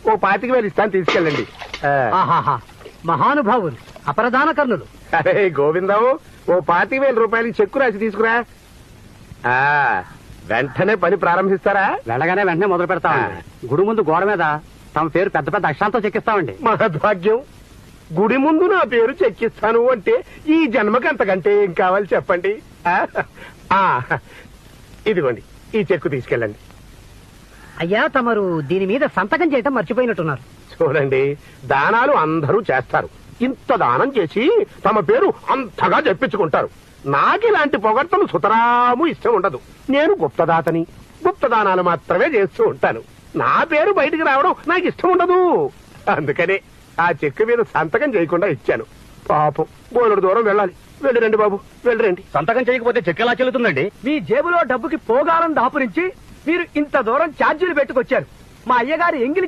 ఓ 25,000 ఇస్తాను, తీసుకెళ్ళండి. ఆహాహా, మహానుభావులు, అపరదాన కర్ణులు. అరే గోవిందం, ఓ 25,000 రూపాయలకి చెక్కు రాసి తీసుకురా. వెంటనే పని ప్రారంభిస్తారా? వెళ్ళగానే వెంటనే మొదలు పెడతామండి. గుడి ముందు గోడ మీద తమ పేరు పెద్ద పెద్ద అక్షరాలతో చెక్కిస్తామండి. మహద్భాగ్యం. గుడి ముందు నా పేరు చెక్కిస్తాను అంటే ఈ జన్మకి అంతకంటే ఏం కావాలి చెప్పండి. ఇదిగోండి, ఈ చెక్కు తీసుకెళ్ళండి. అయ్యా, తమరు దీని మీద సంతకం చేయటం మర్చిపోయినట్టున్నారు. చూడండి, దానాలు అందరూ చేస్తారు. ఇంత దానం చేసి తమ పేరు అంతగా చెప్పించుకుంటారు. నాకిలాంటి పొగడ్తలు సుతరాము ఇష్టం ఉండదు. నేను గుప్తదాతని, గుప్తదానాలు మాత్రమే చేస్తూ ఉంటాను. నా పేరు బయటికి రావడం నాకు ఇష్టం ఉండదు. అందుకనే ఆ చెక్కు మీద సంతకం చేయకుండా ఇచ్చాను. పాపం బోలెడు దూరం వెళ్ళాలి. వెళ్ళిరండి బాబు, వెళ్ళిరండి. సంతకం చేయకపోతే చెక్ ఎలా చెల్లుతుందండి? మీ జేబులో డబ్బుకి పోగారం దాపురించి మీరు ఇంత దూరం ఛార్జీలు పెట్టుకొచ్చారు. మా అయ్యగారు ఎంగిలి